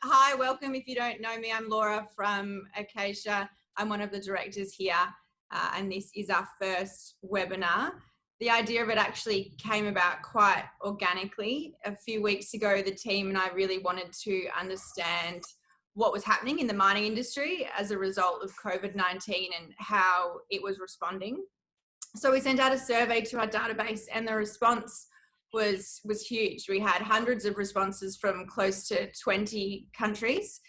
Hi, welcome. If you don't know me, I'm Laura from Acacia. I'm one of the directors here, and this is our first webinar. The idea of it actually came about quite organically. A few weeks ago, the team and I really wanted to understand what was happening in the mining industry as a result of COVID-19 and how it was responding. So we sent out a survey to our database, and the response was huge. We had hundreds of responses from close to 20 countries.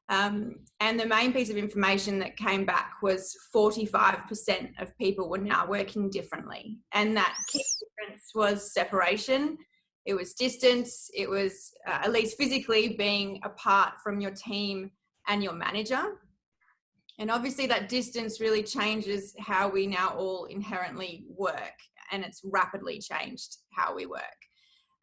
And the main piece of information that came back was 45% of people were now working differently. And that key difference was separation. It was distance. It was at least physically being apart from your team and your manager. And obviously that distance really changes how we now all inherently work, and it's rapidly changed how we work.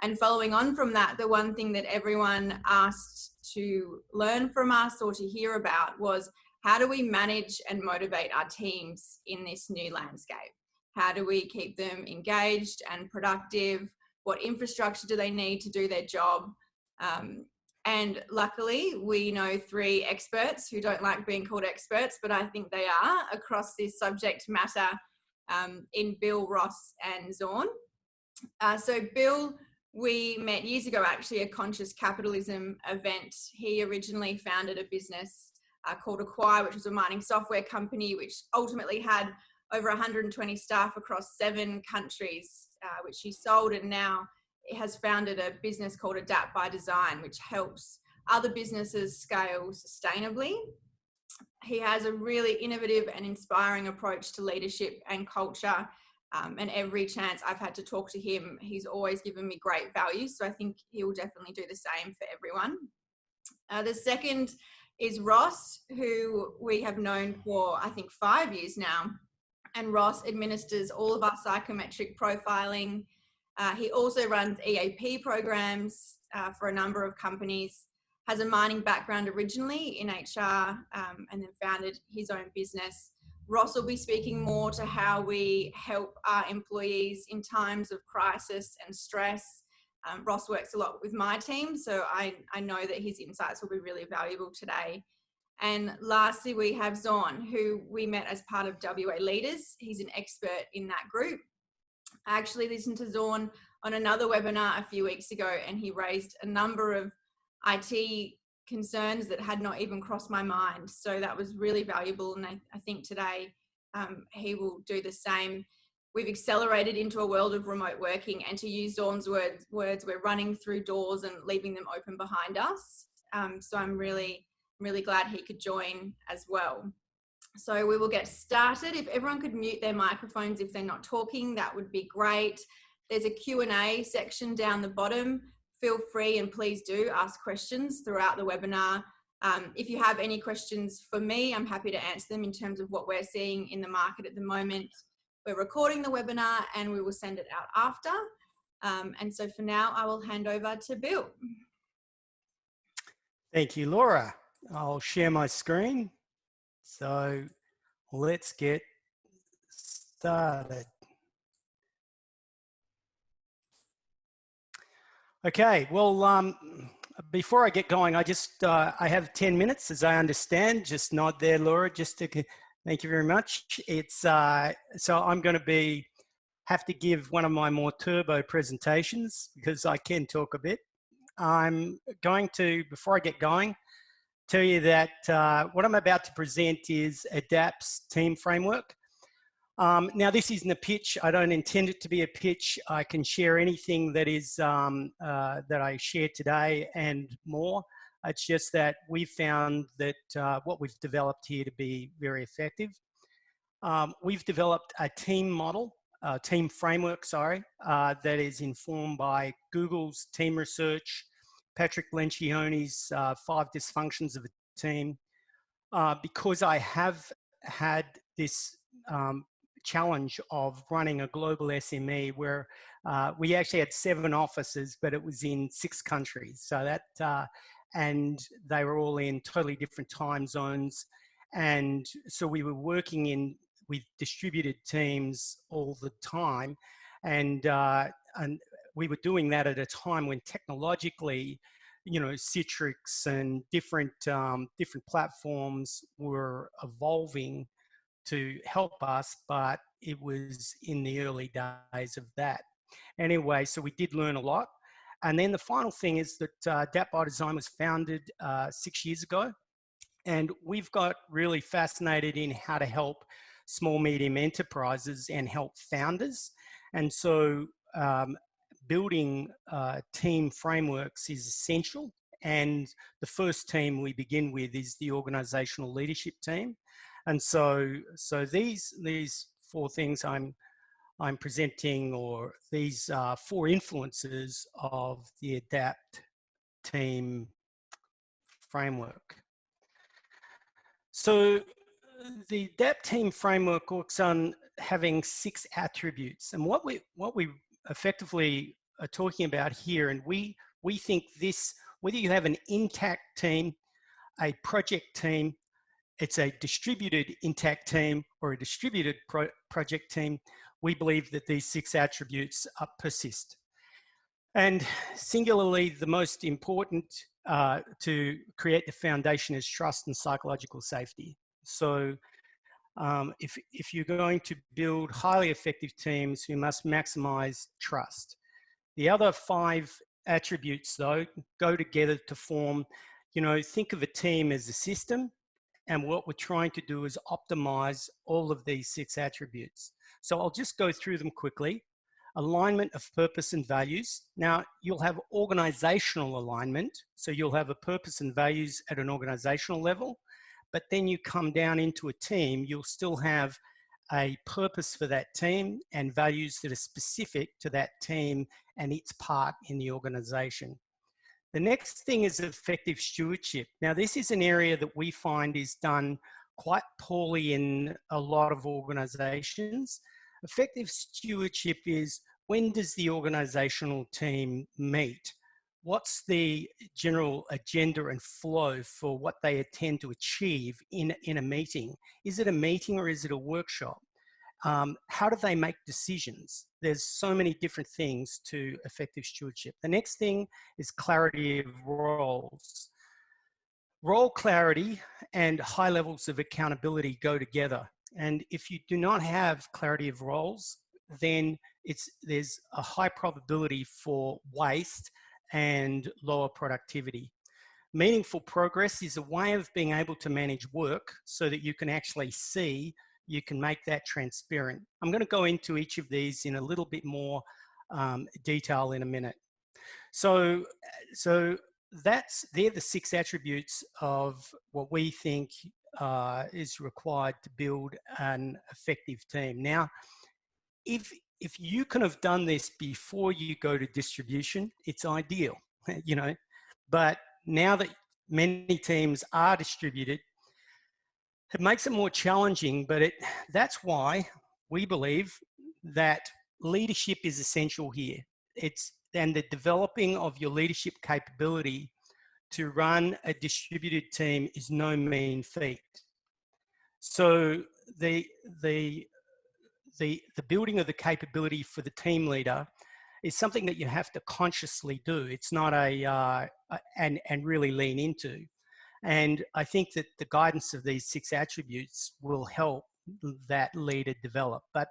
And following on from that, the one thing that everyone asked to learn from us or to hear about was, how do we manage and motivate our teams in this new landscape? How do we keep them engaged and productive? What infrastructure do they need to do their job? And luckily, we know three experts who don't like being called experts, but I think they are across this subject matter, in Bill, Ross and Zaun. So Bill, we met years ago, actually, a conscious capitalism event. He originally founded a business called Acacia, which was a mining software company, which ultimately had over 120 staff across 7 countries, which he sold, and now it has founded a business called Adapt by Design, which helps other businesses scale sustainably. He has a really innovative and inspiring approach to leadership and culture. And every chance I've had to talk to him, he's always given me great value. So I think he will definitely do the same for everyone. The second is Ross, who we have known for, I think, 5 years now. And Ross administers all of our psychometric profiling. He also runs EAP programs for a number of companies, has a mining background originally in HR, and then founded his own business. Ross will be speaking more to how we help our employees in times of crisis and stress. Ross works a lot with my team, so I know that his insights will be really valuable today. And lastly, we have Zaun, who we met as part of WA Leaders. He's an expert in that group. I actually listened to Zaun on another webinar a few weeks ago, and he raised a number of IT concerns that had not even crossed my mind. So that was really valuable. And I think today he will do the same. We've accelerated into a world of remote working, and to use Zaun's words, we're running through doors and leaving them open behind us. So I'm really glad he could join as well. So we will get started. If everyone could mute their microphones if they're not talking, that would be great. There's a Q&A section down the bottom. Feel free and please do ask questions throughout the webinar. If you have any questions for me, I'm happy to answer them in terms of what we're seeing in the market at the moment. We're recording the webinar and we will send it out after. And so for now, I will hand over to Bill. Thank you, Laura. I'll share my screen. So let's get started. Okay, well, before I get going, I have 10 minutes, as I understand. Just nod there, Laura, just to thank you very much. It's so I'm going to have to give one of my more turbo presentations because I can talk a bit. I'm going to, before I get going, tell you that what I'm about to present is Adapt's team framework. Now, this isn't a pitch. I don't intend it to be a pitch. I can share anything that is that I share today and more. It's just that we found that what we've developed here to be very effective. We've developed a team model, team framework, sorry, that is informed by Google's team research, Patrick Lencioni's 5 dysfunctions of a team. Because I have had this challenge of running a global SME where we actually had 7 offices, but it was in 6 countries. So that, and they were all in totally different time zones. And so we were working with distributed teams all the time. And we were doing that at a time when technologically you know, Citrix and different platforms were evolving to help us, but it was in the early days of that. Anyway, so we did learn a lot. And then the final thing is that Eatt by Design was founded 6 years ago. And we've got really fascinated in how to help small, medium enterprises and help founders. And so building team frameworks is essential. And the first team we begin with is the organizational leadership team. And so these four things I'm presenting, or these four influences of the Eatt team framework. So the Eatt team framework works on having 6 attributes, and what we effectively are talking about here, and we think this, whether you have an intact team, a project team, it's a distributed intact team, or a distributed project team, we believe that these 6 attributes persist. And singularly, the most important to create the foundation is trust and psychological safety. So if you're going to build highly effective teams, you must maximize trust. The other 5 attributes, though, go together to form, you know, think of a team as a system, and what we're trying to do is optimize all of these 6 attributes. So I'll just go through them quickly. Alignment of purpose and values. Now, you'll have organizational alignment. So you'll have a purpose and values at an organizational level, but then you come down into a team, you'll still have a purpose for that team and values that are specific to that team and its part in the organization. The next thing is effective stewardship. Now, this is an area that we find is done quite poorly in a lot of organizations. Effective stewardship is, when does the organizational team meet? What's the general agenda and flow for what they intend to achieve in a meeting? Is it a meeting or is it a workshop? How do they make decisions? There's so many different things to effective stewardship. The next thing is clarity of roles. Role clarity and high levels of accountability go together. And if you do not have clarity of roles, then there's a high probability for waste and lower productivity. Meaningful progress is a way of being able to manage work so that you can actually see, you can make that transparent. I'm going to go into each of these in a little bit more detail in a minute. So they're the 6 attributes of what we think is required to build an effective team. Now, if you can have done this before you go to distribution, it's ideal, you know. But now that many teams are distributed, it makes it more challenging. But that's why we believe that leadership is essential here. And the developing of your leadership capability to run a distributed team is no mean feat. So the building of the capability for the team leader is something that you have to consciously do. It's not and really lean into. And I think that the guidance of these 6 attributes will help that leader develop. But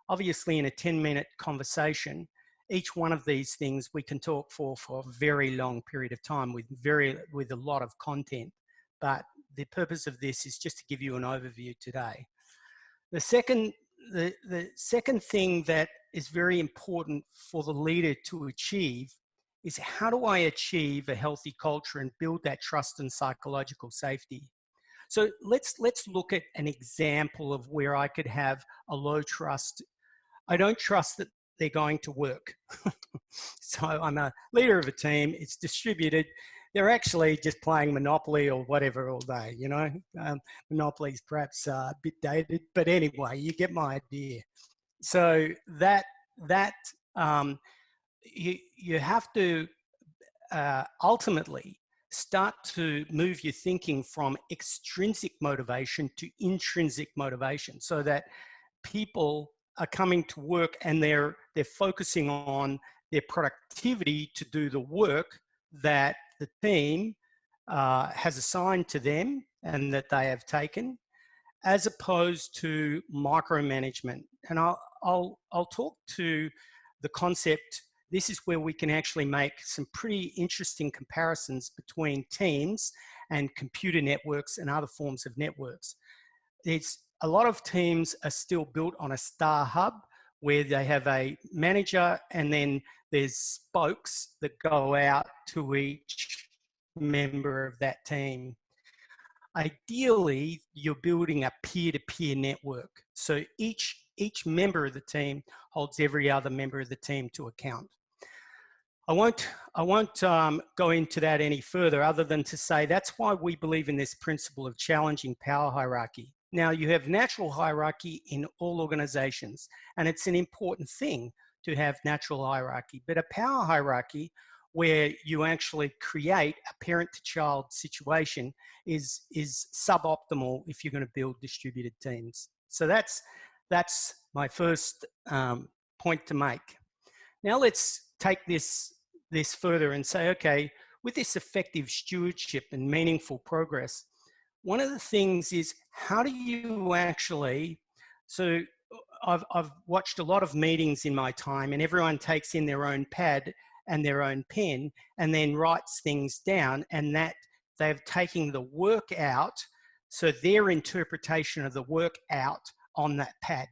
obviously in a 10-minute conversation, each one of these things we can talk for a very long period of time with a lot of content. But the purpose of this is just to give you an overview today. The second thing that is very important for the leader to achieve is, how do I achieve a healthy culture and build that trust and psychological safety? So let's look at an example of where I could have a low trust. I don't trust that they're going to work. So I'm a leader of a team, it's distributed. They're actually just playing Monopoly or whatever all day, you know. Monopoly's perhaps a bit dated, but anyway, you get my idea. So you have to ultimately start to move your thinking from extrinsic motivation to intrinsic motivation, so that people are coming to work and they're focusing on their productivity to do the work that the team has assigned to them and that they have taken, as opposed to micromanagement. And I'll talk to the concept. This is where we can actually make some pretty interesting comparisons between teams and computer networks and other forms of networks. A lot of teams are still built on a star hub where they have a manager and then there's spokes that go out to each member of that team. Ideally, you're building a peer-to-peer network. So each member of the team holds every other member of the team to account. I won't go into that any further, other than to say that's why we believe in this principle of challenging power hierarchy. Now, you have natural hierarchy in all organizations, and it's an important thing to have natural hierarchy, but a power hierarchy where you actually create a parent-to-child situation is suboptimal if you're going to build distributed teams. So that's my first point to make. Now let's take this further and say, okay, with this effective stewardship and meaningful progress, one of the things is, how do you actually, so I've watched a lot of meetings in my time, and everyone takes in their own pad and their own pen and then writes things down, and that they've taken the work out, so their interpretation of the work out on that pad,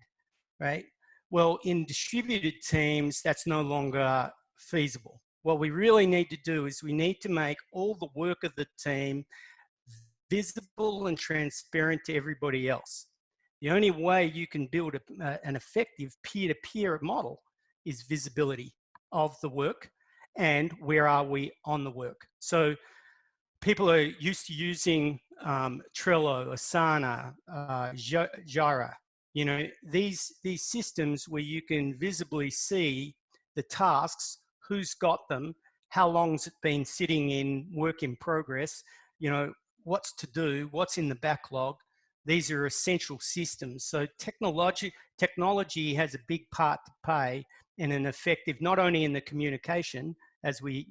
right? Well, in distributed teams, that's no longer feasible. What we really need to do is we need to make all the work of the team visible and transparent to everybody else. The only way you can build an effective peer-to-peer model is visibility of the work and where are we on the work. So people are used to using Trello, Asana, Jira. You know, these systems where you can visibly see the tasks, who's got them, how long's it been sitting in work in progress, you know, what's to do, what's in the backlog. These are essential systems. So technology has a big part to play in an effective, not only in the communication, as we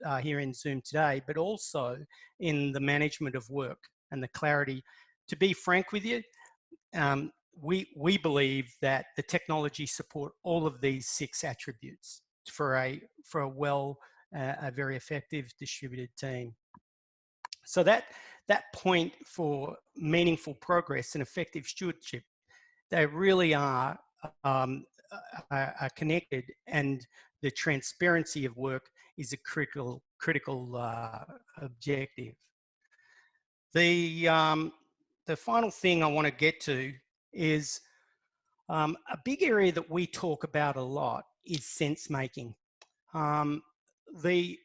are here in Zoom today, but also in the management of work and the clarity. To be frank with you, we believe that the technology support all of these 6 attributes for a very effective distributed team. So that point for meaningful progress and effective stewardship, they really are connected, and the transparency of work is a critical objective. The final thing I want to get to is a big area that we talk about a lot is sense making, and the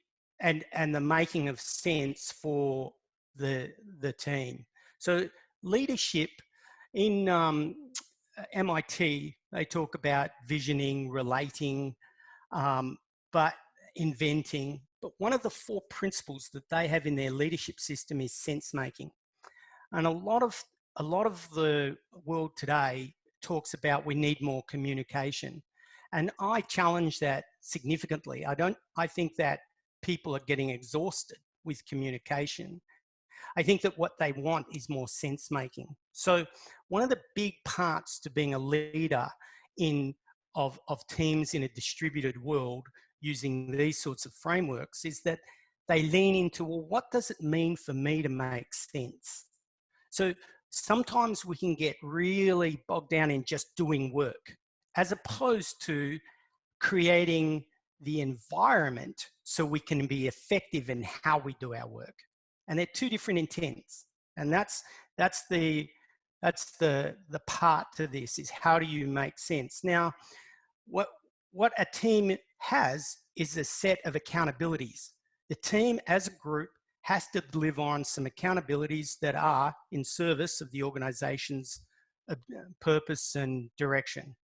making of sense for the team. So leadership in MIT, they talk about visioning, relating, but inventing. But one of the 4 principles that they have in their leadership system is sense making. And a lot of the world today talks about we need more communication. And I challenge that significantly. I think that people are getting exhausted with communication. I think that what they want is more sense making. So one of the big parts to being a leader of teams in a distributed world using these sorts of frameworks is that they lean into, well, what does it mean for me to make sense? So sometimes we can get really bogged down in just doing work, as opposed to creating the environment so we can be effective in how we do our work. And they're 2 different intents. And that's the part to this, is how do you make sense? Now, what a team has is a set of accountabilities. The team as a group has to deliver on some accountabilities that are in service of the organization's purpose and direction.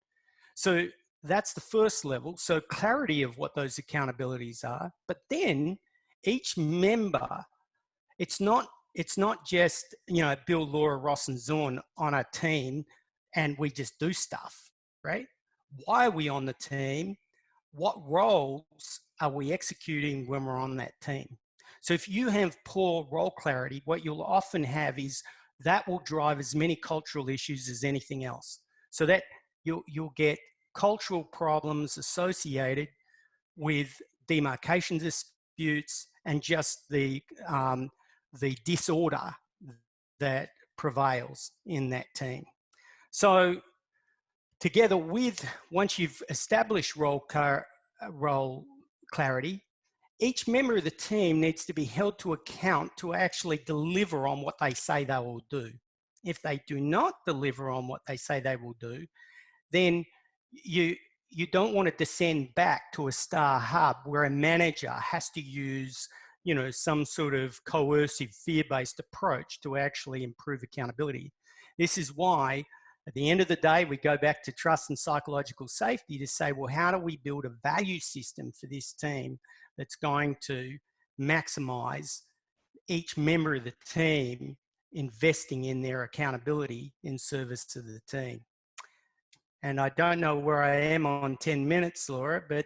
So that's the first level. So clarity of what those accountabilities are. But then each member, it's not just, you know, Bill, Laura, Ross, and Zaun on a team and we just do stuff, right? Why are we on the team? What roles are we executing when we're on that team? So if you have poor role clarity, what you'll often have is that will drive as many cultural issues as anything else. So that you'll get cultural problems associated with demarcation disputes and just the disorder that prevails in that team. So together with, once you've established role clarity, each member of the team needs to be held to account to actually deliver on what they say they will do. If they do not deliver on what they say they will do, then you don't want to descend back to a star hub where a manager has to use, you know, some sort of coercive, fear-based approach to actually improve accountability. This is why, at the end of the day, we go back to trust and psychological safety to say, well, how do we build a value system for this team that's going to maximize each member of the team investing in their accountability in service to the team? And I don't know where I am on 10 minutes, Laura, but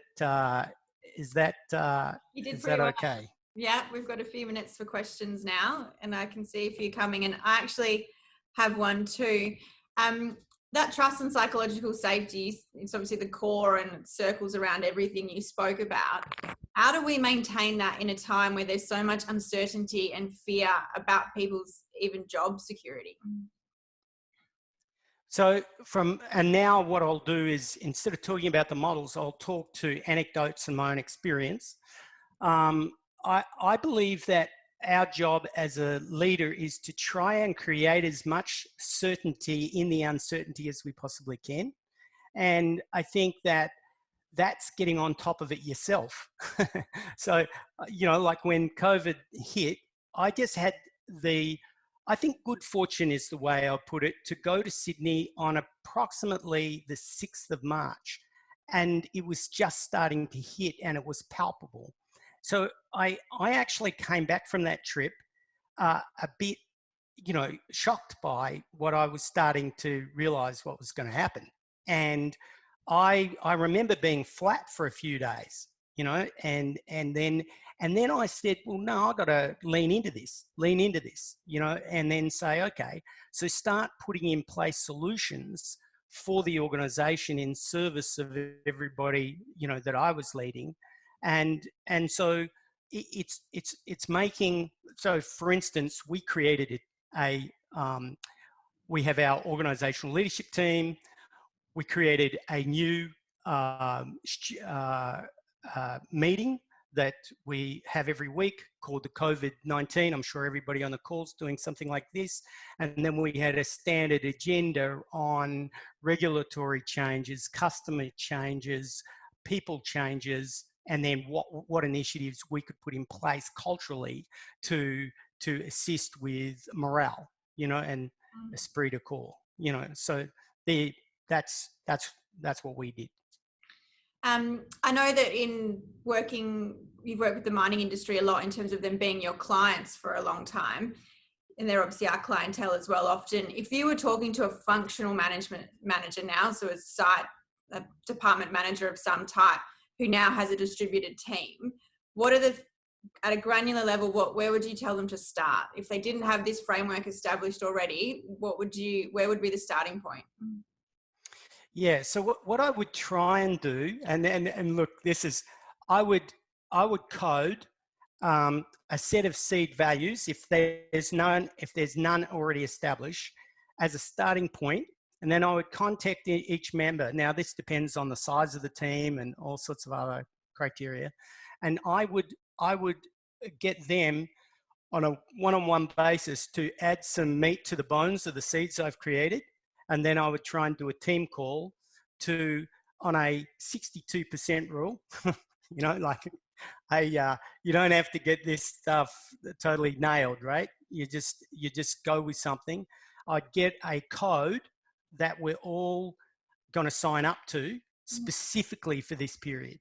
is that okay? Yeah, we've got a few minutes for questions now, and I can see a few coming, and I actually have one too. That trust and psychological safety, it's obviously the core and it circles around everything you spoke about. How do we maintain that in a time where there's so much uncertainty and fear about people's even job security? So and now what I'll do is, instead of talking about the models, I'll talk to anecdotes and my own experience. I believe that our job as a leader is to try and create as much certainty in the uncertainty as we possibly can. And I think that that's getting on top of it yourself. So, you know, like when COVID hit, I just had I think good fortune is the way I'll put it, to go to Sydney on approximately the 6th of March. And it was just starting to hit and it was palpable. So I actually came back from that trip a bit, you know, shocked by what I was starting to realize what was going to happen. And I remember being flat for a few days, you know, and then I said, well, no, I've got to lean into this, you know, and then say, okay, so start putting in place solutions for the organization in service of everybody, you know, that I was leading. And so it's making, so for instance, we created we have our organizational leadership team. We created a new meeting that we have every week called the COVID-19. I'm sure everybody on the call is doing something like this. And then we had a standard agenda on regulatory changes, customer changes, people changes, and then what initiatives we could put in place culturally to assist with morale, you know, and esprit de corps, you know. So that's what we did. I know that you've worked with the mining industry a lot in terms of them being your clients for a long time. And they're obviously our clientele as well often. If you were talking to a functional management manager now, so a department manager of some type who now has a distributed team, at a granular level, where would you tell them to start? If they didn't have this framework established already, where would be the starting point? Yeah, so what I would try and do, and look, I would code a set of seed values if there's none already established as a starting point, and then I would contact each member. Now this depends on the size of the team and all sorts of other criteria, and I would get them on a one-on-one basis to add some meat to the bones of the seeds I've created. And then I would try and do a team call on a 62% rule, you know, like you don't have to get this stuff totally nailed, right? You just go with something. I'd get a code that we're all going to sign up to specifically for this period.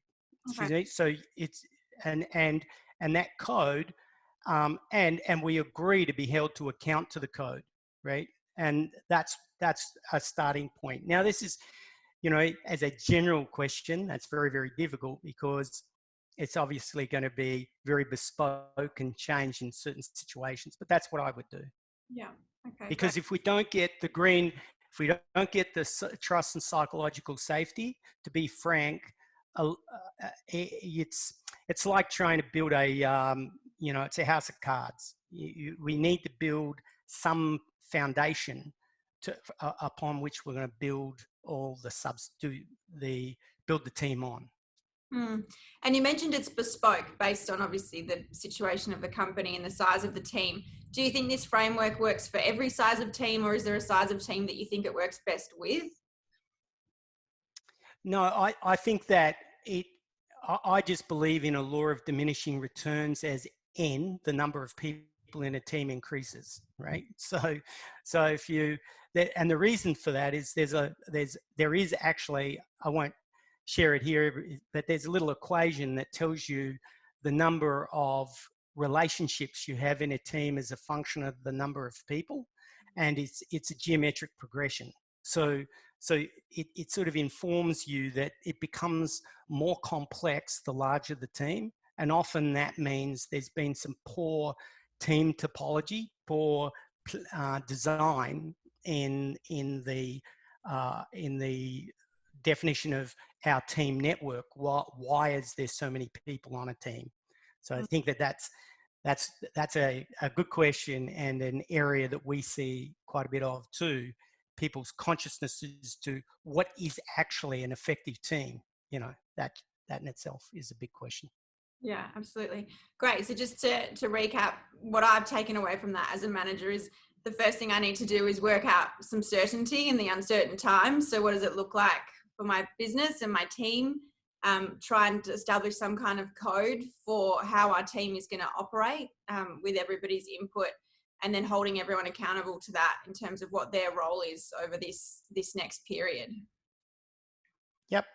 Okay. So it's, and that code, and we agree to be held to account to the code, right? And that's a starting point. Now this is, you know, as a general question, that's very, very difficult because it's obviously going to be very bespoke and change in certain situations, but that's what I would do. Yeah. Okay. Because if we don't get the green, if we don't get the trust and psychological safety, to be frank, it's like trying to build a, it's a house of cards. We need to build some foundation upon which we're going to build all the build the team on. And you mentioned it's bespoke based on obviously the situation of the company and the size of the team. Do you think this framework works for every size of team, or is there a size of team that you think it works best with? No, I think that I just believe in a law of diminishing returns as n, the number of people in a team increases, right? So if you, and the reason for that is there is actually, I won't share it here, but there's a little equation that tells you the number of relationships you have in a team as a function of the number of people, and it's a geometric progression. So it sort of informs you that it becomes more complex the larger the team, and often that means there's been some poor team topology, poor design in the definition of our team network. Why is there so many people on a team? So I think that's a good question, and an area that we see quite a bit of too. People's consciousness as to what is actually an effective team. That in itself is a big question. Yeah, absolutely. Great. So just to recap, what I've taken away from that as a manager is the first thing I need to do is work out some certainty in the uncertain times. So what does it look like for my business and my team? Try and establish some kind of code for how our team is going to operate with everybody's input, and then holding everyone accountable to that in terms of what their role is over this next period. Yep.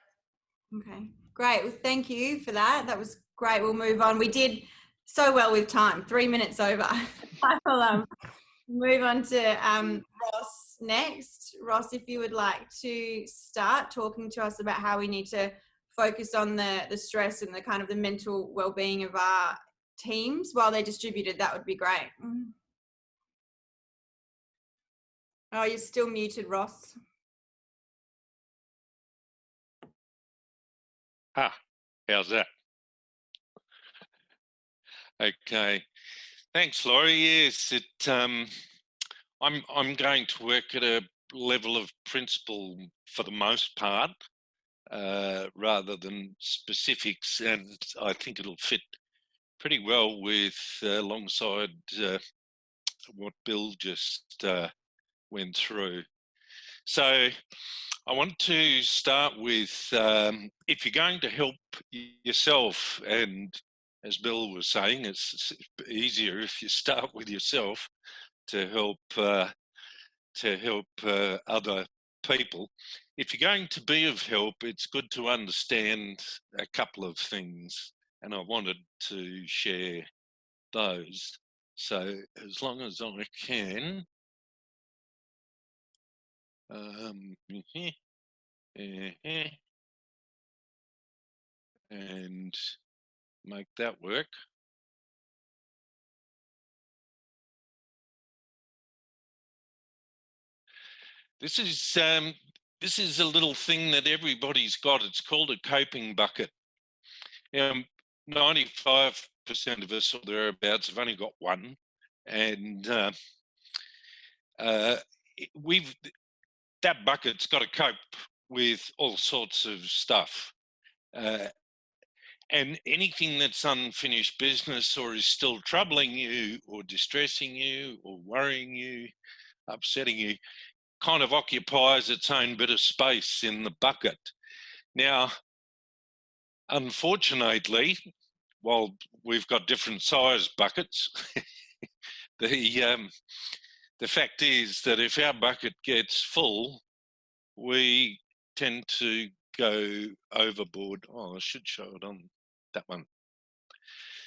Okay, great. Well, thank you for that. That was great. We'll move on. We did so well with time, 3 minutes over. I will move on to Ross next. Ross, if you would like to start talking to us about how we need to focus on the stress and the kind of the mental well-being of our teams while they're distributed, that would be great. Oh, you're still muted, Ross. How's that? Okay, thanks, Laurie. Yes, I'm going to work at a level of principle for the most part, rather than specifics, and I think it'll fit pretty well with alongside what Bill just went through. So I want to start with, if you're going to help yourself, and as Bill was saying, it's easier if you start with yourself to help other people. If you're going to be of help, it's good to understand a couple of things, and I wanted to share those. So as long as I can, and make that work. This is a little thing that everybody's got. It's called a coping bucket. 95% of us or thereabouts have only got one, and that bucket's got to cope with all sorts of stuff. And anything that's unfinished business or is still troubling you or distressing you or worrying you, upsetting you, kind of occupies its own bit of space in the bucket. Now, unfortunately, while we've got different size buckets, the fact is that if our bucket gets full, we tend to go overboard. Oh, I should show it on that one.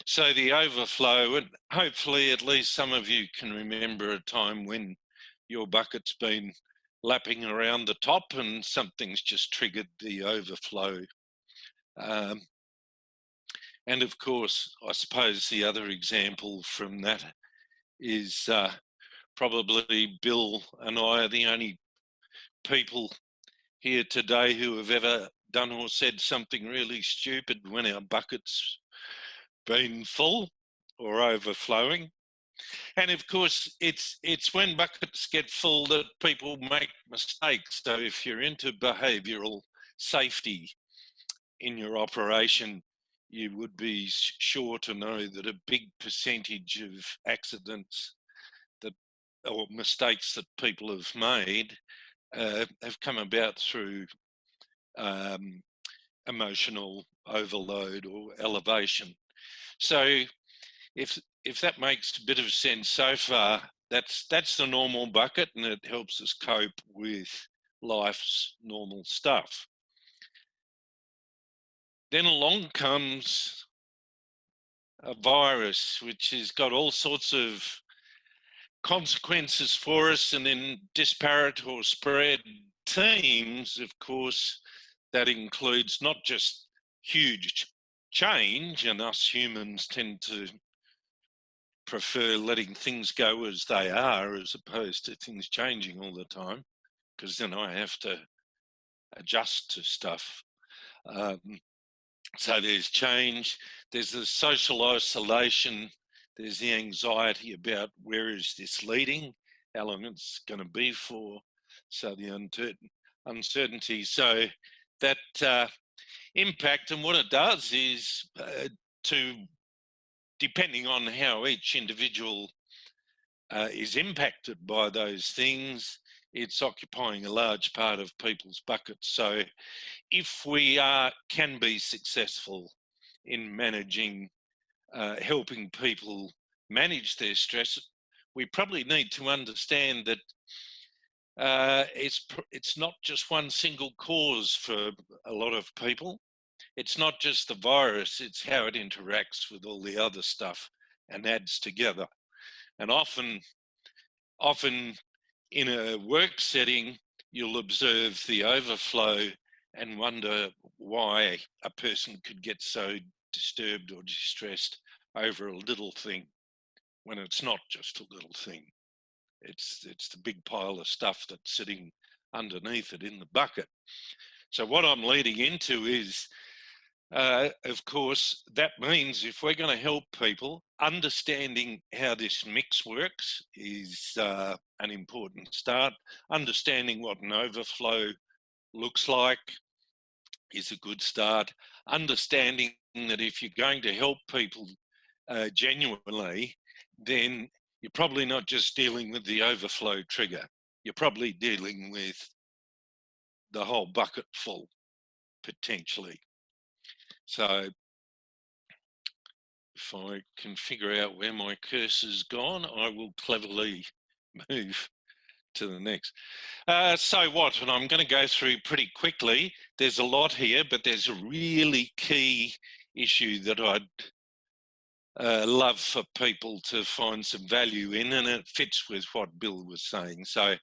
So the overflow, and hopefully at least some of you can remember a time when your bucket's been lapping around the top and something's just triggered the overflow. And of course, I suppose the other example from that is probably Bill and I are the only people here today who have ever done or said something really stupid when our bucket's been full or overflowing. And of course, it's when buckets get full that people make mistakes. So if you're into behavioural safety in your operation, you would be sure to know that a big percentage of accidents that or mistakes that people have made have come about through emotional overload or elevation. So if that makes a bit of sense so far, that's the normal bucket, and it helps us cope with life's normal stuff. Then along comes a virus, which has got all sorts of consequences for us, and in disparate or spread teams, of course, that includes not just huge change, and us humans tend to prefer letting things go as they are as opposed to things changing all the time, because then I have to adjust to stuff. So there's change, there's the social isolation, there's the anxiety about where is this leading, how long it's going to be for, so the uncertainty. So that impact, and what it does is to, depending on how each individual is impacted by those things, it's occupying a large part of people's buckets. So if we can be successful in managing, helping people manage their stress, we probably need to understand that it's not just one single cause for a lot of people. It's not just the virus, it's how it interacts with all the other stuff and adds together. And often in a work setting, you'll observe the overflow and wonder why a person could get so disturbed or distressed over a little thing when it's not just a little thing. It's the big pile of stuff that's sitting underneath it in the bucket. So what I'm leading into is, of course, that means if we're going to help people, understanding how this mix works is an important start. Understanding what an overflow looks like is a good start. Understanding that if you're going to help people genuinely, then you're probably not just dealing with the overflow trigger. You're probably dealing with the whole bucket full, potentially. So if I can figure out where my cursor's gone, I will cleverly move to the next. So what, and I'm going to go through pretty quickly. There's a lot here, but there's a really key issue that I'd love for people to find some value in, and it fits with what Bill was saying. So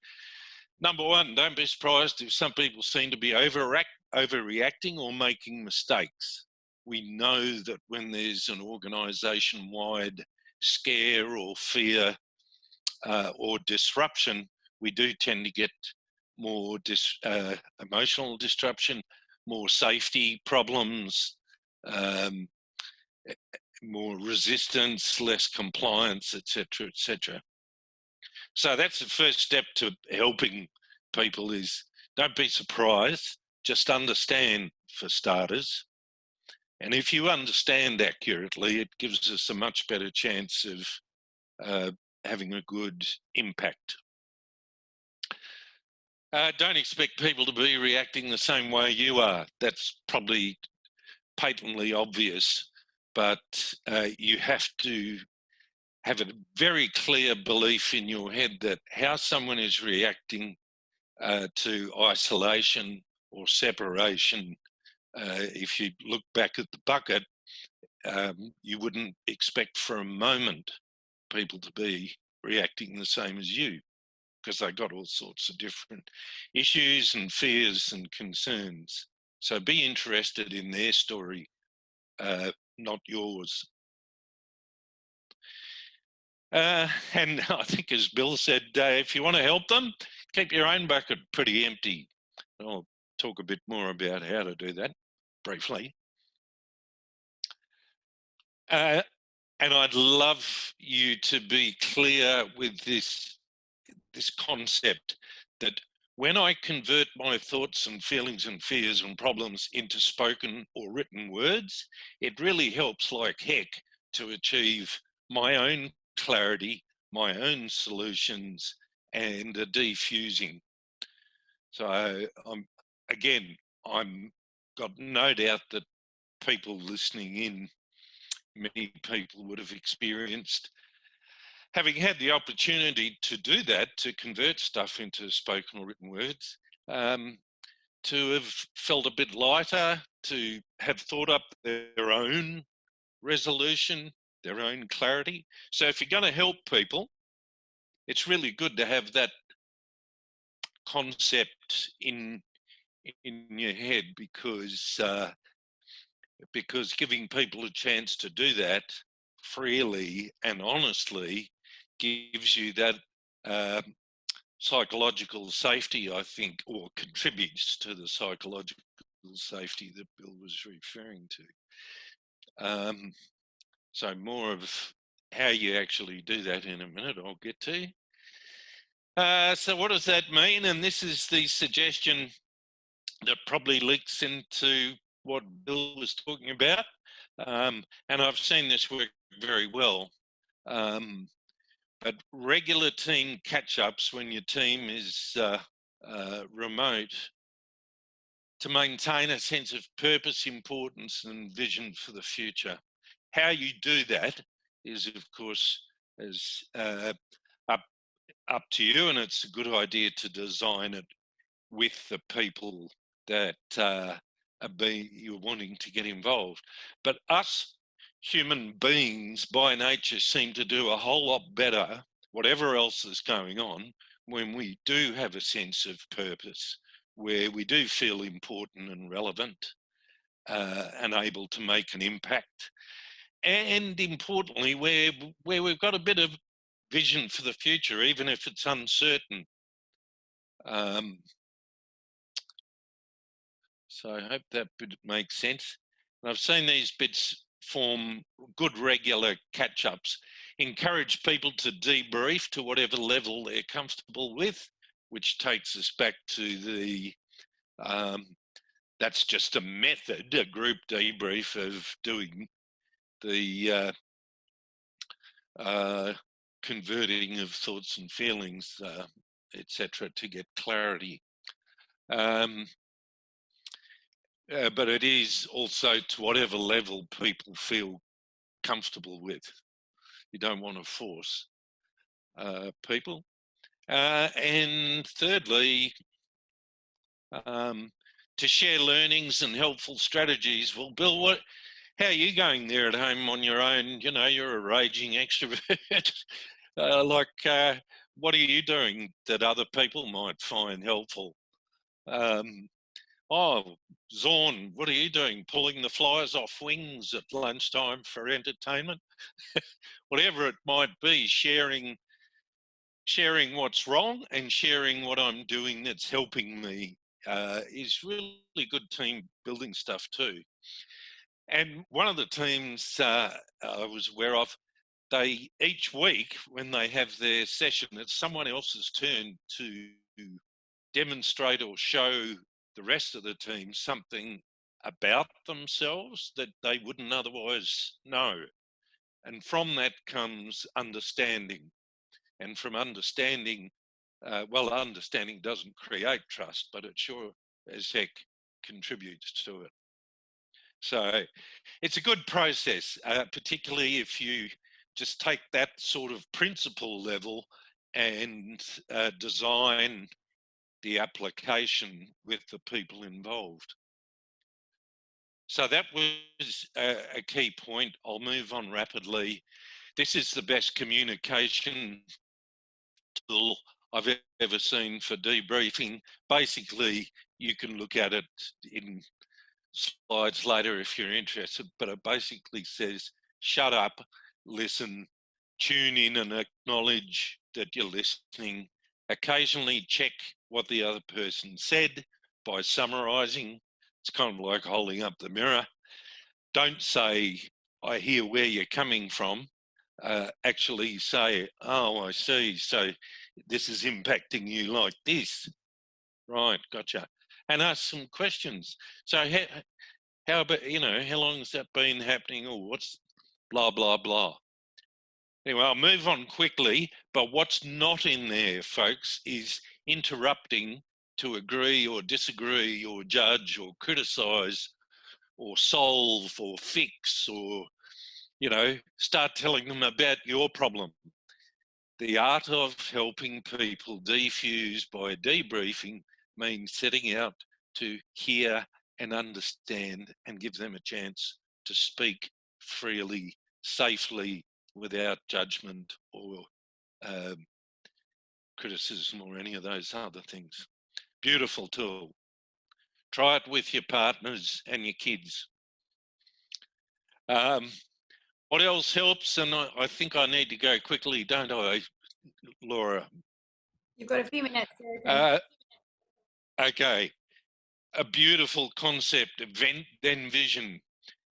number one, don't be surprised if some people seem to be overreacting or making mistakes. We know that when there's an organisation-wide scare or fear or disruption, we do tend to get more emotional disruption, more safety problems, more resistance, less compliance, etc., etc. So that's the first step to helping people is don't be surprised, just understand for starters. And if you understand accurately, it gives us a much better chance of having a good impact. Don't expect people to be reacting the same way you are. That's probably patently obvious, but you have to have a very clear belief in your head that how someone is reacting to isolation or separation, if you look back at the bucket, you wouldn't expect for a moment people to be reacting the same as you, because they've got all sorts of different issues and fears and concerns. So be interested in their story not yours. And I think, as Bill said, if you want to help them, keep your own bucket pretty empty. I'll talk a bit more about how to do that briefly. And I'd love you to be clear with this concept that when I convert my thoughts and feelings and fears and problems into spoken or written words, it really helps like heck to achieve my own clarity, my own solutions, and a defusing. So I'm got no doubt that people listening in, many people would have experienced having had the opportunity to do that, to convert stuff into spoken or written words, to have felt a bit lighter, to have thought up their own resolution, their own clarity. So if you're going to help people, it's really good to have that concept in your head, because giving people a chance to do that freely and honestly gives you that psychological safety, I think, or contributes to the psychological safety that Bill was referring to. So more of how you actually do that in a minute, I'll get to. So what does that mean? And this is the suggestion that probably links into what Bill was talking about. And I've seen this work very well. But regular team catch-ups when your team is remote, to maintain a sense of purpose, importance, and vision for the future. How you do that is, of course, as up to you, and it's a good idea to design it with the people that you're wanting to get involved. But us human beings by nature seem to do a whole lot better, whatever else is going on, when we do have a sense of purpose, where we do feel important and relevant, and able to make an impact. And importantly, where we've got a bit of vision for the future, even if it's uncertain. So I hope that bit makes sense. And I've seen these bits form good regular catch-ups, encourage people to debrief to whatever level they're comfortable with, which takes us back to the, that's just a method, a group debrief of doing the converting of thoughts and feelings, etc., to get clarity. But it is also to whatever level people feel comfortable with. You don't want to force people. And thirdly, to share learnings and helpful strategies. Well, Bill, how are you going there at home on your own? You know, you're a raging extrovert. What are you doing that other people might find helpful? Oh, Zaun, what are you doing? Pulling the flies off wings at lunchtime for entertainment? Whatever it might be, sharing what's wrong and sharing what I'm doing that's helping me is really good team building stuff too. And one of the teams I was aware of, they each week when they have their session, it's someone else's turn to demonstrate or show the rest of the team something about themselves that they wouldn't otherwise know. And from that comes understanding. And from understanding, understanding doesn't create trust, but it sure as heck contributes to it. So it's a good process, particularly if you just take that sort of principle level and design the application with the people involved. So that was a key point. I'll move on rapidly. This is the best communication tool I've ever seen for debriefing. Basically, you can look at it in slides later if you're interested, but it basically says, shut up, listen, tune in and acknowledge that you're listening. Occasionally check what the other person said by summarising. It's kind of like holding up the mirror. Don't say, I hear where you're coming from. Actually say, oh, I see, so this is impacting you like this. Right, gotcha. And ask some questions. So how about, how long has that been happening, or what's blah, blah, blah. Anyway, I'll move on quickly, but what's not in there, folks, is interrupting to agree or disagree or judge or criticise or solve or fix or, start telling them about your problem. The art of helping people defuse by debriefing means setting out to hear and understand and give them a chance to speak freely, safely, without judgment or criticism or any of those other things. Beautiful tool. Try it with your partners and your kids. What else helps? And I think I need to go quickly, don't I, Laura? You've got a few minutes. Okay. A beautiful concept, event, then vision.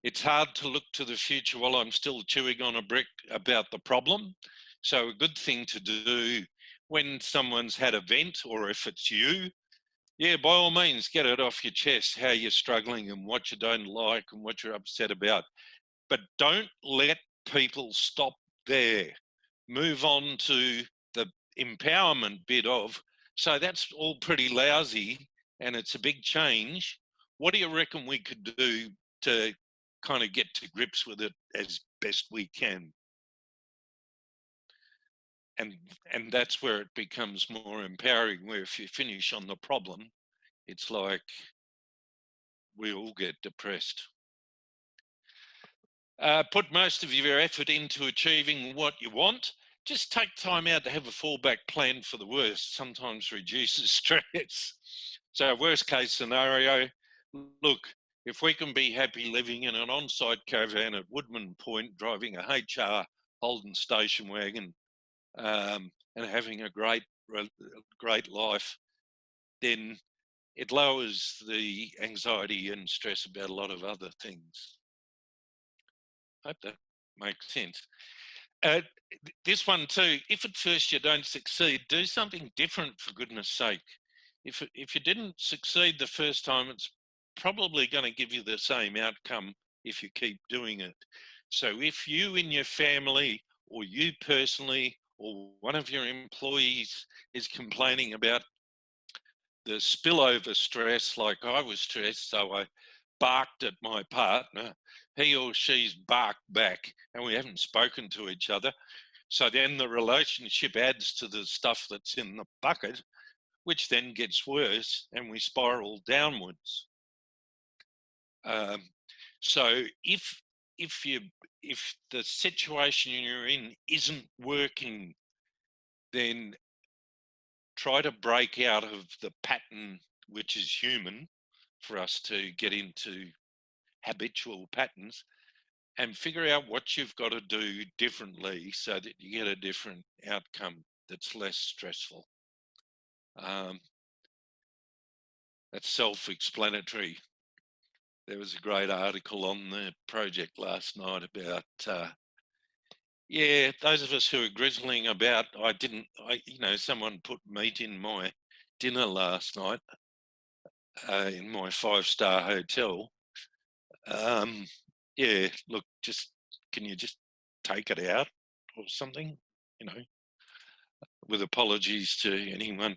It's hard to look to the future while I'm still chewing on a brick about the problem. So a good thing to do when someone's had a vent, or if it's you, yeah, by all means, get it off your chest, how you're struggling and what you don't like and what you're upset about. But don't let people stop there. Move on to the empowerment bit of, so that's all pretty lousy and it's a big change. What do you reckon we could do to kind of get to grips with it as best we can? And that's where it becomes more empowering, where if you finish on the problem, it's like we all get depressed. Put most of your effort into achieving what you want. Just take time out to have a fallback plan for the worst. Sometimes reduces stress. So worst case scenario, look, if we can be happy living in an on-site caravan at Woodman Point, driving a HR Holden station wagon, and having a great life, then it lowers the anxiety and stress about a lot of other things. I hope that makes sense. This one too, if at first you don't succeed, do something different for goodness sake. If you didn't succeed the first time, it's probably going to give you the same outcome if you keep doing it. So if you in your family or you personally or one of your employees is complaining about the spillover stress, like I was stressed, so I barked at my partner, he or she's barked back and we haven't spoken to each other. So then the relationship adds to the stuff that's in the bucket, which then gets worse and we spiral downwards. So if the situation you're in isn't working, then try to break out of the pattern, which is human, for us to get into habitual patterns, and figure out what you've got to do differently so that you get a different outcome that's less stressful. That's self-explanatory. There was a great article on the project last night about, those of us who are grizzling about, someone put meat in my dinner last night in my 5-star hotel. Look, can you just take it out or something, with apologies to anyone.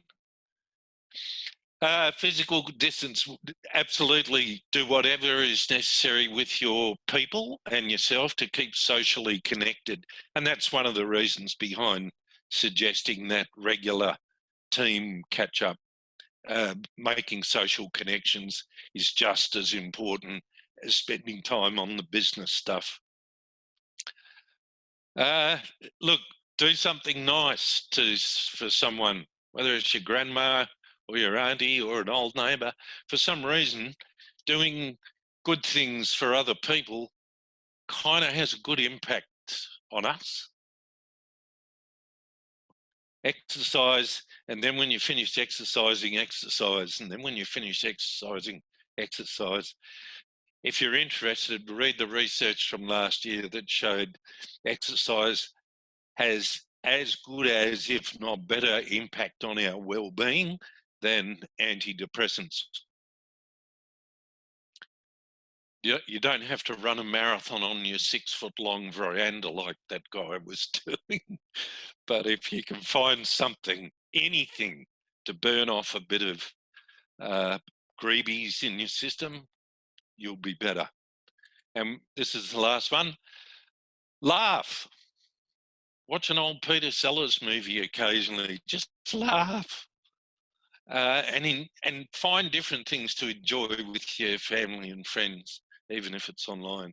Physical distance, absolutely do whatever is necessary with your people and yourself to keep socially connected. And that's one of the reasons behind suggesting that regular team catch up. Making social connections is just as important as spending time on the business stuff. Look, do something nice for someone, whether it's your grandma or your auntie or an old neighbour. For some reason, doing good things for other people kind of has a good impact on us. Exercise, and then when you finish exercising, exercise, and then when you finish exercising, exercise. If you're interested, read the research from last year that showed exercise has as good as, if not better, impact on our well-being than antidepressants. You don't have to run a marathon on your 6-foot-long veranda like that guy was doing. But if you can find something, anything, to burn off a bit of greebies in your system, you'll be better. And this is the last one. Laugh. Watch an old Peter Sellers movie occasionally. Just laugh. And find different things to enjoy with your family and friends, even if it's online.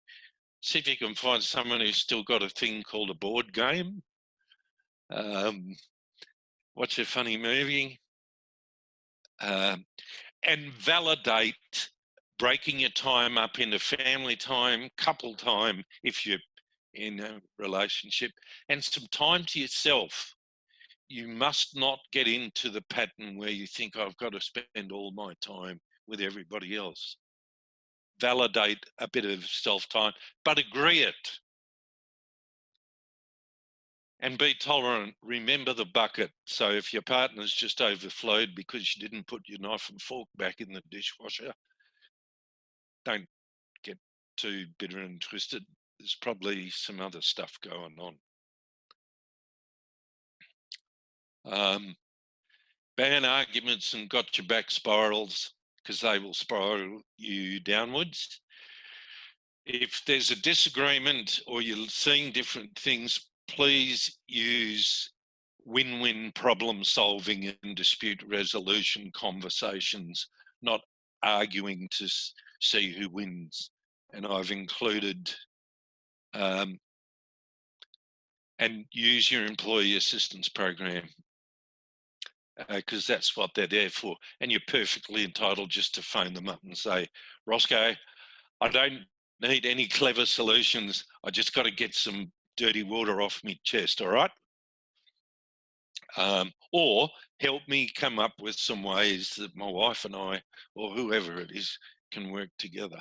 See if you can find someone who's still got a thing called a board game. Watch a funny movie. And validate breaking your time up into family time, couple time, if you're in a relationship, and some time to yourself. You must not get into the pattern where you think, I've got to spend all my time with everybody else. Validate a bit of self-time, but agree it. And be tolerant. Remember the bucket. So if your partner's just overflowed because you didn't put your knife and fork back in the dishwasher, don't get too bitter and twisted. There's probably some other stuff going on. Ban arguments and got your back spirals, because they will spiral you downwards. If there's a disagreement or you're seeing different things, please use win-win problem solving and dispute resolution conversations, not arguing to see who wins. And I've included and use your employee assistance program, because that's what they're there for. And you're perfectly entitled just to phone them up and say, Roscoe, I don't need any clever solutions. I just got to get some dirty water off my chest, all right? Or help me come up with some ways that my wife and I, or whoever it is, can work together.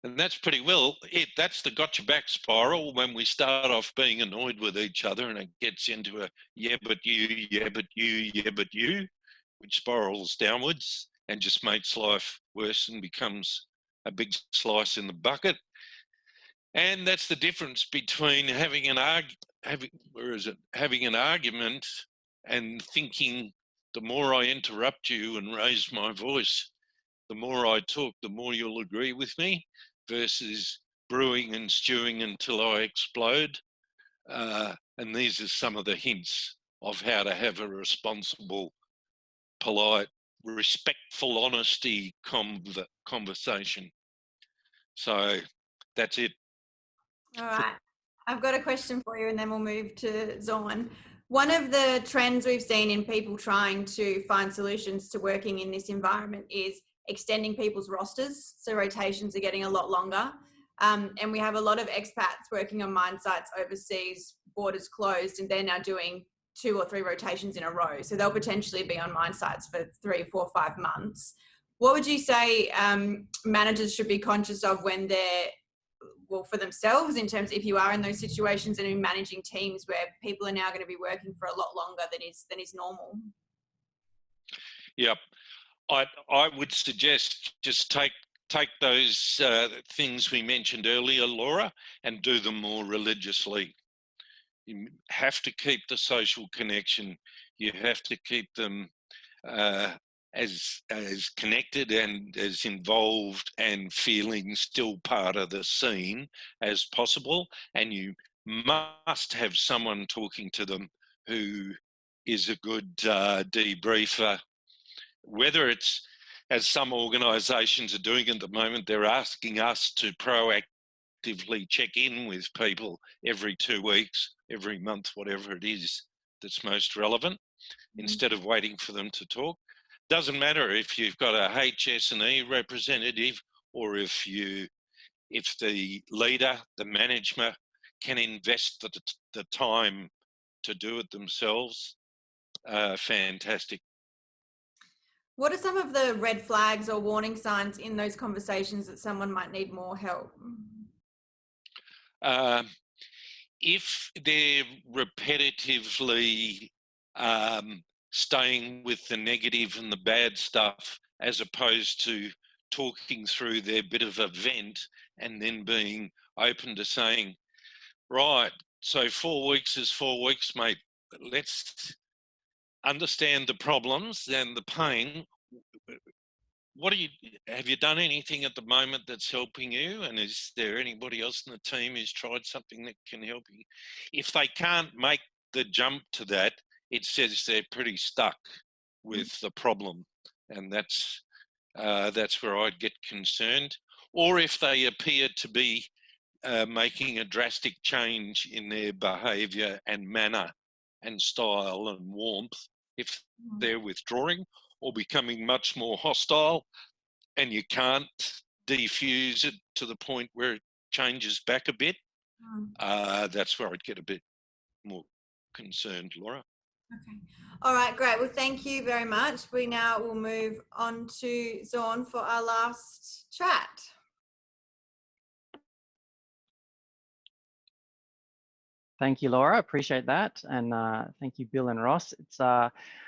And that's pretty well it. That's the got your back spiral, when we start off being annoyed with each other and it gets into a yeah, but you, yeah, but you, yeah, but you, which spirals downwards and just makes life worse and becomes a big slice in the bucket. And that's the difference between having an argument and thinking, the more I interrupt you and raise my voice, the more I talk, the more you'll agree with me, versus brewing and stewing until I explode. And these are some of the hints of how to have a responsible, polite, respectful, honesty conversation. So that's it. All right. I've got a question for you and then we'll move to Zaun. One of the trends we've seen in people trying to find solutions to working in this environment is extending people's rosters. So rotations are getting a lot longer. And we have a lot of expats working on mine sites overseas, borders closed, and they're now doing 2 or 3 rotations in a row. So they'll potentially be on mine sites for 3, 4, 5 months. What would you say managers should be conscious of when they're, well, for themselves, in terms of if you are in those situations and in managing teams where people are now going to be working for a lot longer than is normal? Yep. I would suggest just take those things we mentioned earlier, Laura, and do them more religiously. You have to keep the social connection. You have to keep them as connected and as involved and feeling still part of the scene as possible. And you must have someone talking to them who is a good debriefer. Whether it's, as some organisations are doing at the moment, they're asking us to proactively check in with people every 2 weeks, every month, whatever it is that's most relevant, instead of waiting for them to talk. Doesn't matter if you've got a HS&E representative or if the leader, the manager, can invest the time to do it themselves, fantastic. What are some of the red flags or warning signs in those conversations that someone might need more help? If they're repetitively staying with the negative and the bad stuff, as opposed to talking through their bit of a vent and then being open to saying, right, so 4 weeks is 4 weeks, mate. Let's understand the problems and the pain. Have you done anything at the moment that's helping you? And is there anybody else in the team who's tried something that can help you? If they can't make the jump to that, it says they're pretty stuck with the problem, and that's where I'd get concerned. Or if they appear to be making a drastic change in their behaviour and manner and style and warmth, if they're withdrawing or becoming much more hostile, and you can't defuse it to the point where it changes back a bit, that's where I'd get a bit more concerned, Laura. Okay. All right, great. Well, thank you very much. We now will move on to Zaun for our last chat. Thank you, Laura. Appreciate that. And thank you, Bill and Ross. It's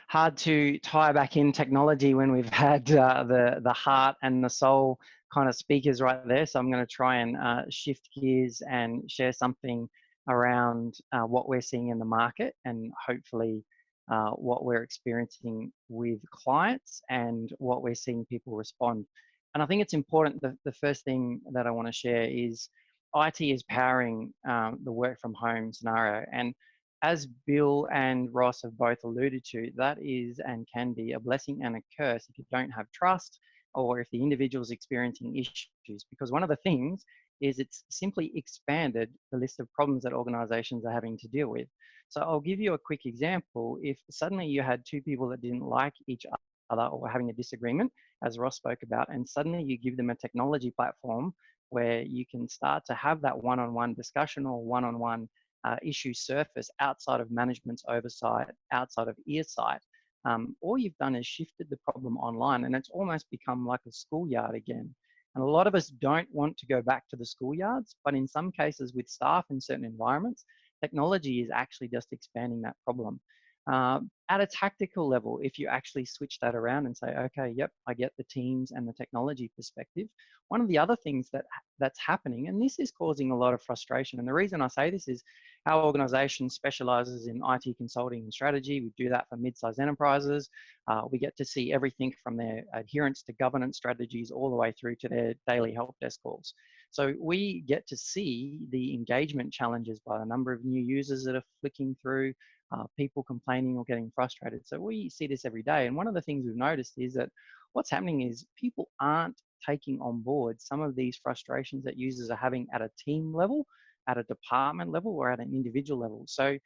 hard to tie back in technology when we've had the heart and the soul kind of speakers right there. So I'm going to try and shift gears and share something around what we're seeing in the market and hopefully what we're experiencing with clients and what we're seeing people respond. And I think it's important, the first thing that I want to share is IT is powering the work from home scenario. And as Bill and Ross have both alluded to, that is and can be a blessing and a curse if you don't have trust or if the individual is experiencing issues. Because one of the things is it's simply expanded the list of problems that organizations are having to deal with. So I'll give you a quick example. If suddenly you had two people that didn't like each other or were having a disagreement, as Ross spoke about, and suddenly you give them a technology platform where you can start to have that one-on-one discussion or one-on-one issue surface outside of management's oversight, outside of earsight. All you've done is shifted the problem online, and it's almost become like a schoolyard again. And a lot of us don't want to go back to the schoolyards, but in some cases with staff in certain environments, technology is actually just expanding that problem. At a tactical level, if you actually switch that around and say, okay, yep, I get the teams and the technology perspective. One of the other things that's happening, and this is causing a lot of frustration, and the reason I say this is our organization specializes in IT consulting and strategy. We do that for mid-sized enterprises. We get to see everything from their adherence to governance strategies all the way through to their daily help desk calls. So we get to see the engagement challenges by the number of new users that are flicking through, people complaining or getting frustrated. So we see this every day. And one of the things we've noticed is that what's happening is people aren't taking on board some of these frustrations that users are having at a team level, at a department level, or at an individual level. So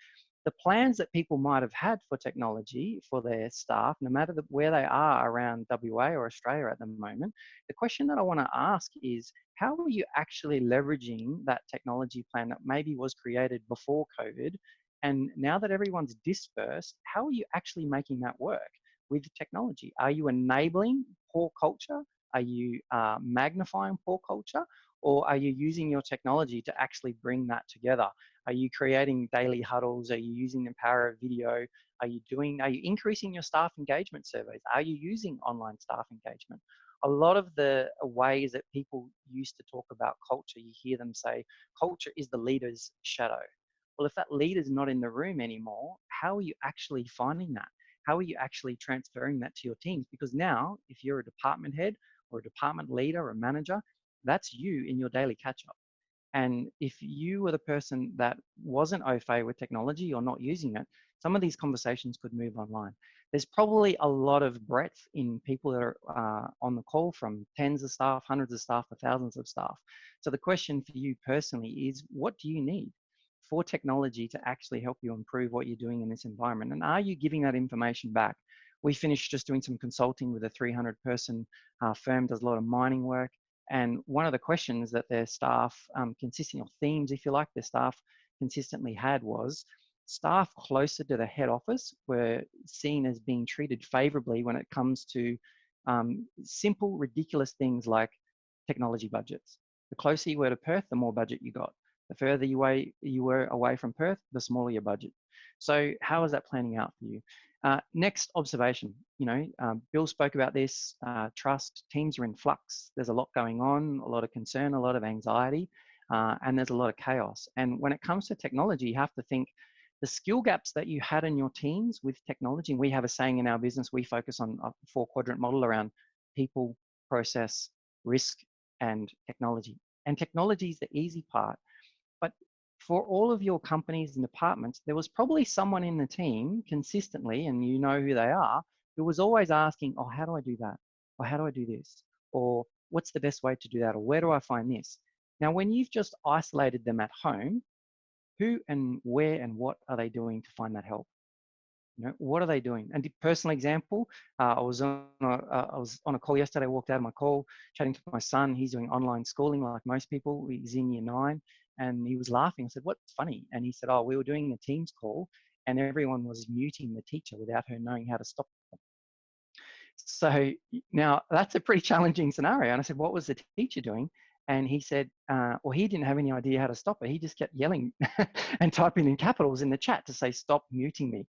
the plans that people might have had for technology for their staff, no matter where they are around WA or Australia at the moment, the question that I want to ask is, how are you actually leveraging that technology plan that maybe was created before COVID? And now that everyone's dispersed, how are you actually making that work with technology? Are you enabling poor culture? Are you magnifying poor culture? Or are you using your technology to actually bring that together? Are you creating daily huddles? Are you using the power of video? Are you increasing your staff engagement surveys? Are you using online staff engagement? A lot of the ways that people used to talk about culture, you hear them say, culture is the leader's shadow. Well, if that leader's not in the room anymore, how are you actually finding that? How are you actually transferring that to your teams? Because now, if you're a department head or a department leader or a manager, that's you in your daily catch-up. And if you were the person that wasn't au fait with technology or not using it, some of these conversations could move online. There's probably a lot of breadth in people that are on the call, from tens of staff, hundreds of staff, to thousands of staff. So the question for you personally is, what do you need for technology to actually help you improve what you're doing in this environment? And are you giving that information back? We finished just doing some consulting with a 300-person firm, does a lot of mining work. And one of the questions that their staff, consisting of themes, if you like, their staff consistently had was, staff closer to the head office were seen as being treated favorably when it comes to simple, ridiculous things like technology budgets. The closer you were to Perth, the more budget you got. The further you were away from Perth, the smaller your budget. So how is that planning out for you? Next observation, Bill spoke about this, trust, teams are in flux. There's a lot going on, a lot of concern, a lot of anxiety, and there's a lot of chaos. And when it comes to technology, you have to think the skill gaps that you had in your teams with technology. And we have a saying in our business, we focus on a 4-quadrant model around people, process, risk, and technology. And technology is the easy part. But for all of your companies and departments, there was probably someone in the team consistently, and you know who they are, who was always asking, oh, how do I do that? Or how do I do this? Or what's the best way to do that? Or where do I find this? Now, when you've just isolated them at home, who and where and what are they doing to find that help? What are they doing? And personal example, I was on a call yesterday. I walked out of my call, chatting to my son. He's doing online schooling like most people. He's in year 9, and he was laughing. I said, "What's funny?" And he said, "Oh, we were doing a Teams call, and everyone was muting the teacher without her knowing how to stop them." So now that's a pretty challenging scenario. And I said, "What was the teacher doing?" And he said, well, he didn't have any idea how to stop it. He just kept yelling and typing in capitals in the chat to say, "Stop muting me."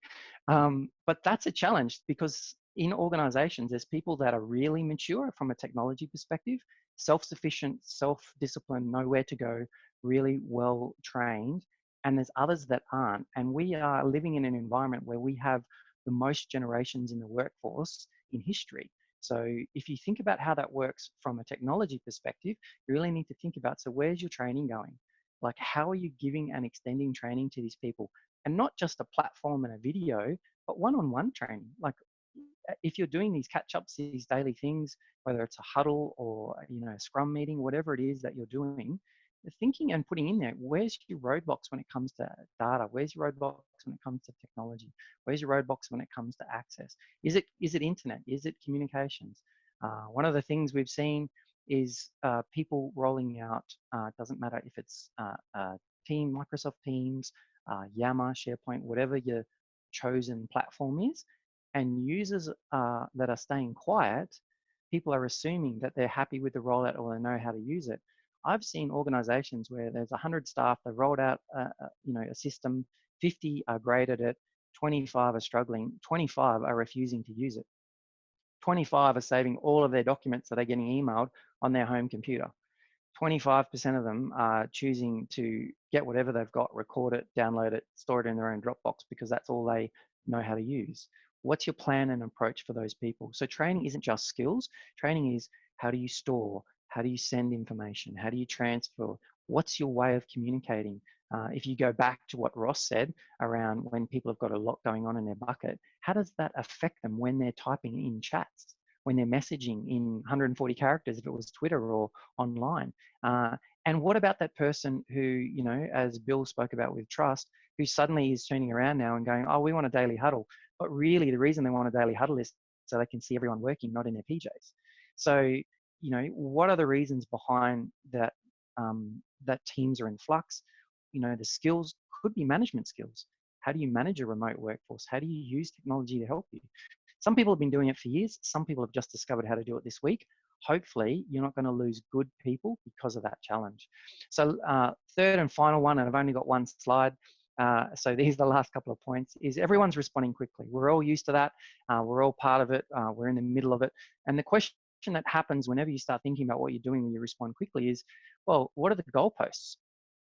But that's a challenge, because in organizations, there's people that are really mature from a technology perspective, self-sufficient, self-disciplined, know where to go, really well trained. And there's others that aren't. And we are living in an environment where we have the most generations in the workforce in history. So if you think about how that works from a technology perspective, you really need to think about, so where's your training going? Like, how are you giving and extending training to these people? And not just a platform and a video, but one-on-one training. Like, if you're doing these catch-ups, these daily things, whether it's a huddle or a scrum meeting, whatever it is that you're doing, thinking and putting in there, where's your roadblocks when it comes to data? Where's your roadblocks when it comes to technology? Where's your roadblocks when it comes to access? Is it internet? Is it communications? One of the things we've seen is people rolling out, doesn't matter if it's Microsoft Teams, Yammer, SharePoint, whatever your chosen platform is, and users that are staying quiet, people are assuming that they're happy with the rollout or they know how to use it. I've seen organizations where there's 100 staff, they've rolled out a system, 50 are great at it, 25 are struggling, 25 are refusing to use it. 25 are saving all of their documents that are getting emailed on their home computer. 25% of them are choosing to get whatever they've got, record it, download it, store it in their own Dropbox, because that's all they know how to use. What's your plan and approach for those people? So training isn't just skills. Training is, how do you store? How do you send information? How do you transfer? What's your way of communicating? If you go back to what Ross said around when people have got a lot going on in their bucket, how does that affect them when they're typing in chats, when they're messaging in 140 characters, if it was Twitter or online? And what about that person who, as Bill spoke about with trust, who suddenly is turning around now and going, "Oh, we want a daily huddle." But really the reason they want a daily huddle is so they can see everyone working, not in their PJs. So, what are the reasons behind that, that teams are in flux? The skills could be management skills. How do you manage a remote workforce? How do you use technology to help you? Some people have been doing it for years. Some people have just discovered how to do it this week. Hopefully, you're not going to lose good people because of that challenge. So third and final one, and I've only got one slide. So these are the last couple of points, is everyone's responding quickly. We're all used to that. We're all part of it. We're in the middle of it. And the question that happens whenever you start thinking about what you're doing when you respond quickly is, well, what are the goalposts?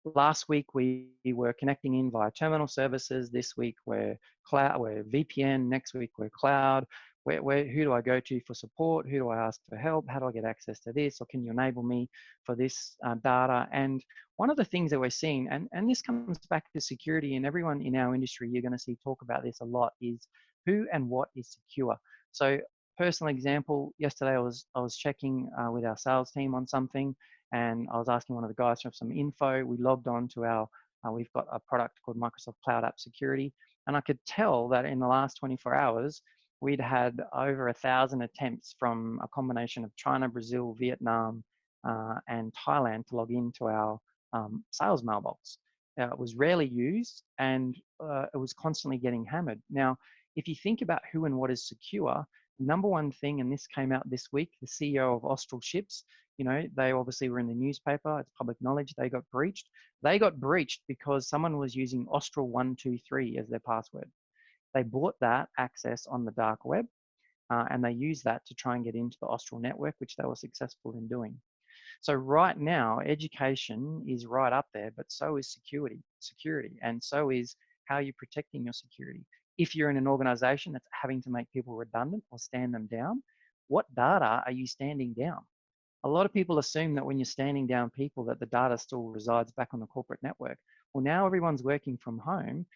Last week, we were connecting in via terminal services. This week, we're cloud, we're VPN. Next week, we're cloud. Who do I go to for support? Who do I ask for help? How do I get access to this? Or can you enable me for this data? And one of the things that we're seeing, and this comes back to security, and everyone in our industry, you're going to see talk about this a lot, is who and what is secure. So personal example, yesterday I was checking with our sales team on something, and I was asking one of the guys for some info. We logged on to our, we've got a product called Microsoft Cloud App Security, and I could tell that in the last 24 hours, we'd had over 1,000 attempts from a combination of China, Brazil, Vietnam, and Thailand to log into our sales mailbox. It was rarely used, and it was constantly getting hammered. Now, if you think about who and what is secure, number one thing, and this came out this week, the CEO of Austral Ships, you know, they obviously were in the newspaper, it's public knowledge, they got breached. They got breached because someone was using Austral 123 as their password. They bought that access on the dark web, and they used that to try and get into the Austral network, which they were successful in doing. So right now, education is right up there, but so is security, and so is how you're protecting your security. If you're in an organization that's having to make people redundant or stand them down, what data are you standing down? A lot of people assume that when you're standing down people that the data still resides back on the corporate network. Well, now everyone's working from home.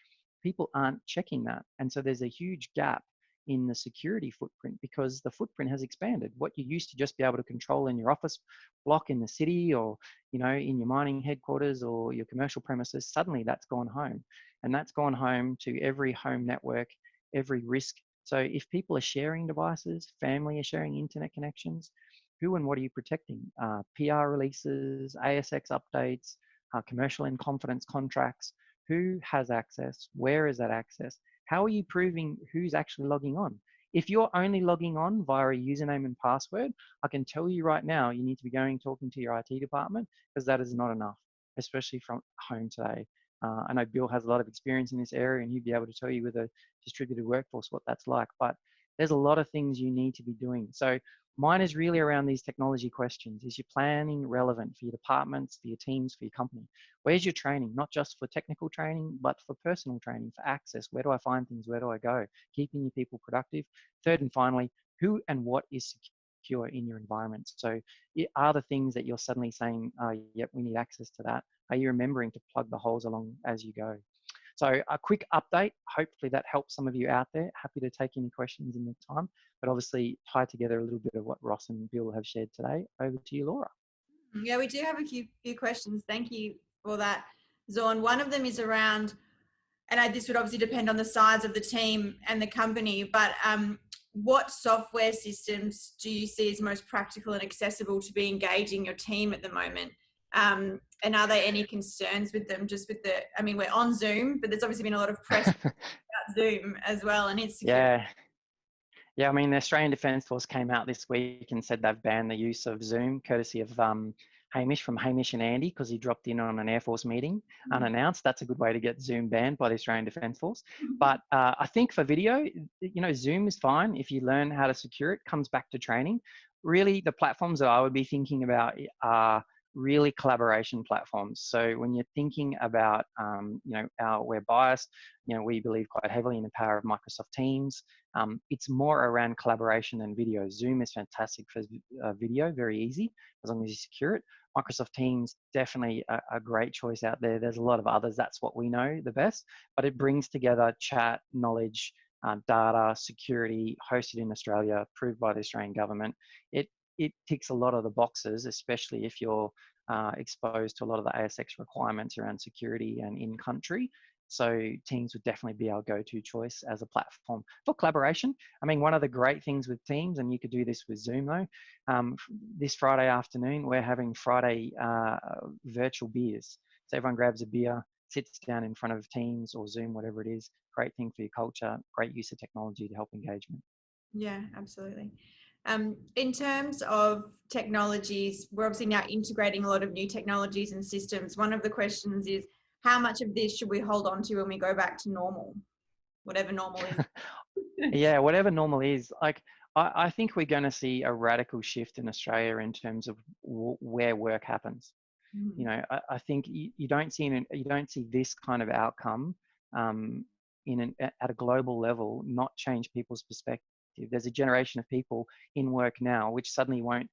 People aren't checking that. And so there's a huge gap in the security footprint because the footprint has expanded. What you used to just be able to control in your office block in the city or, you know, in your mining headquarters or your commercial premises, suddenly that's gone home. And that's gone home to every home network, every risk. So if people are sharing devices, family are sharing internet connections, who and what are you protecting? PR releases, ASX updates, commercial in confidence contracts. Who has access? Where is that access? How are you proving who's actually logging on? If you're only logging on via a username and password, I can tell you right now, you need to be talking to your IT department because that is not enough, especially from home today. I know Bill has a lot of experience in this area and he'd be able to tell you with a distributed workforce what that's like, but there's a lot of things you need to be doing. So mine is really around these technology questions. Is your planning relevant for your departments, for your teams, for your company? Where's your training? Not just for technical training, but for personal training, for access. Where do I find things? Where do I go? Keeping your people productive. Third and finally, who and what is secure in your environment? So are the things that you're suddenly saying, yep, we need access to that? Are you remembering to plug the holes along as you go? So a quick update, hopefully that helps some of you out there. Happy to take any questions in the time, but obviously tie together a little bit of what Ross and Bill have shared today. Over to you, Laura. Yeah, we do have a few questions. Thank you for that, Zaun. One of them is around, and this would obviously depend on the size of the team and the company, but what software systems do you see as most practical and accessible to be engaging your team at the moment? And are there any concerns with them? Just with we're on Zoom, but there's obviously been a lot of press about Zoom as well and its security. Yeah. I mean, the Australian Defence Force came out this week and said they've banned the use of Zoom, courtesy of Hamish from Hamish and Andy, because he dropped in on an Air Force meeting unannounced. That's a good way to get Zoom banned by the Australian Defence Force. But I think for video, you know, Zoom is fine if you learn how to secure it. Comes back to training. Really, the platforms that I would be thinking about are really collaboration platforms. So when you're thinking about, we're biased, we believe quite heavily in the power of Microsoft Teams. It's more around collaboration than video. Zoom is fantastic for video, very easy, as long as you secure it. Microsoft Teams, definitely a great choice out there. There's a lot of others. That's what we know the best, but it brings together chat, knowledge, data, security, hosted in Australia, approved by the Australian government. It ticks a lot of the boxes, especially if you're exposed to a lot of the ASX requirements around security and in country. So Teams would definitely be our go-to choice as a platform for collaboration. I mean, one of the great things with Teams, and you could do this with Zoom though, this Friday afternoon, we're having Friday virtual beers. So everyone grabs a beer, sits down in front of Teams or Zoom, whatever it is. Great thing for your culture, great use of technology to help engagement. Yeah, absolutely. In terms of technologies, we're obviously now integrating a lot of new technologies and systems. One of the questions is, how much of this should we hold on to when we go back to normal, whatever normal is? Yeah, whatever normal is. Like, I think we're going to see a radical shift in Australia in terms of where work happens. You know, I think you don't see this kind of outcome at a global level not change people's perspective. There's a generation of people in work now which suddenly won't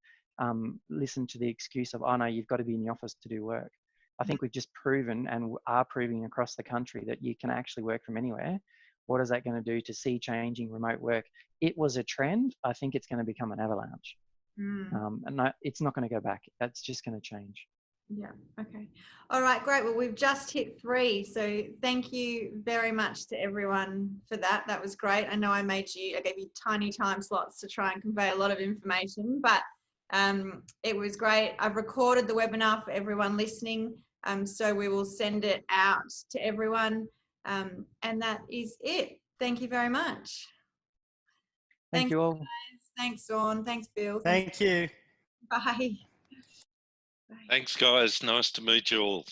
listen to the excuse of, oh no, you've got to be in the office to do work. I think we've just proven and are proving across the country that you can actually work from anywhere. What is that going to do to sea changing remote work? It was a trend. I think it's going to become an avalanche. And it's not going to go back. That's just going to change. Yeah. Okay. All right. Great. Well, we've just hit 3. So thank you very much to everyone for that. That was great. I know I gave you tiny time slots to try and convey a lot of information, but It was great. I've recorded the webinar for everyone listening, so we will send it out to everyone, and that is it. Thank you very much. Thank you all. Guys. Thanks, Zaun. Thanks, Bill. Thank you. Bye. Thanks, guys. Nice to meet you all.